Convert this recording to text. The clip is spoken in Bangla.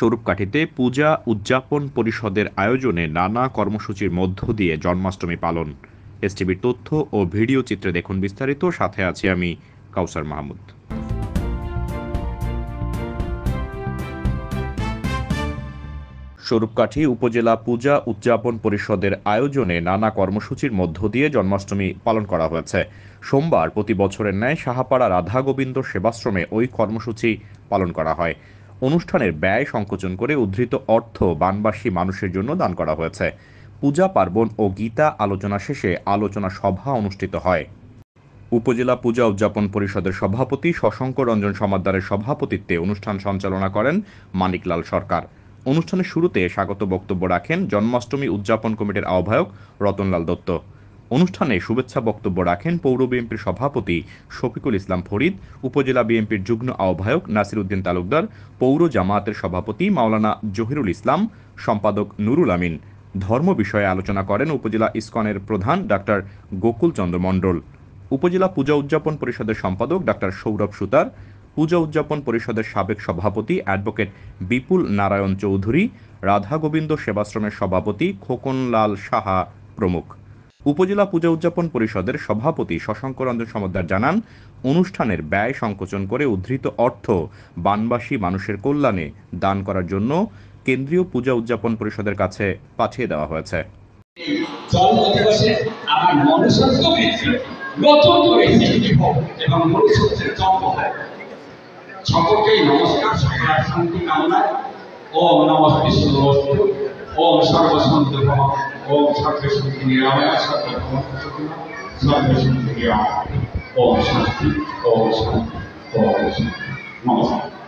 স্বরূপকাঠিতে পূজা উদযাপন পরিষদের আয়োজনে নানা কর্মসূচির মধ্য দিয়ে জন্মাষ্টমী পালন। এসটিভির তথ্য ও ভিডিও চিত্রে দেখুন বিস্তারিত। সাথে আছি আমি কাউসার মাহমুদ। স্বরূপকাঠি উপজেলা পূজা উদযাপন পরিষদের আয়োজনে নানা কর্মসূচির মধ্য দিয়ে জন্মাষ্টমী পালন করা হয়েছে। সোমবার প্রতি বছরের ন্যায় সাহাপাড়া রাধা গোবিন্দ সেবাশ্রমে ওই কর্মসূচি পালন করা হয়। অনুষ্ঠানের ব্যয় সংকোচন করে উদ্ধৃত অর্থ বানবাসী মানুষের জন্য দান করা হয়েছে। পূজা পার্বণ ও গীতা আলোচনা শেষে আলোচনা সভা অনুষ্ঠিত হয়। উপজেলা পূজা উদযাপন পরিষদের সভাপতি শশাঙ্ক রঞ্জন সমাদ্দারের সভাপতিত্বে অনুষ্ঠান সঞ্চালনা করেন মানিকলাল সরকার। অনুষ্ঠানের শুরুতে স্বাগত বক্তব্য রাখেন জন্মাষ্টমী উদযাপন কমিটির আহ্বায়ক রতনলাল দত্ত। অনুষ্ঠানে শুভেচ্ছা বক্তব্য রাখেন পৌর বিএনপির সভাপতি শফিকুল ইসলাম ফরিদ, উপজেলা বিএনপির যুগ্ম আহ্বায়ক নাসির উদ্দিন তালুকদার, পৌর জামায়াতের সভাপতি মাওলানা জহিরুল ইসলাম, সম্পাদক নুরুল আমিন। ধর্ম বিষয়ে আলোচনা করেন উপজেলা ইসকনের প্রধান ডাক্তার গোকুল চন্দ্র মণ্ডল, উপজেলা পূজা উদযাপন পরিষদের সম্পাদক ডাক্তার সৌরভ সুতার, পূজা উদযাপন পরিষদের সাবেক সভাপতি অ্যাডভোকেট বিপুল নারায়ণ চৌধুরী, রাধা গোবিন্দ সেবাশ্রমের সভাপতি খোকনলাল সাহা প্রমুখ। উপজেলা পূজা উদযাপন পরিষদের সভাপতি শশাঙ্ক রঞ্জন সমাদ্দার জানান, অনুষ্ঠানের ব্যয় সংকোচন করে উদ্ধৃত অর্থ বানবাসী মানুষের কল্যাণে দান করার জন্য কেন্দ্রীয় পূজা উদযাপন পরিষদের কাছে পাঠিয়ে দেওয়া হয়েছে। নতুন করে সৃষ্টি হোক এবং মনুষ্যত্বের জন্ম হয়। সকলকেই নমস্কার, সকলের শান্তি কামনা। ওম নমঃ বিষ্ণুবস্তু, ওম সর্বসন্ত ভব, ওম সর্বশক্তি নিরাময়, সর্বশক্তি নিরাময়, ওম শান্তি, ওম শান্তি, ওম শান্তি। নমস্কার।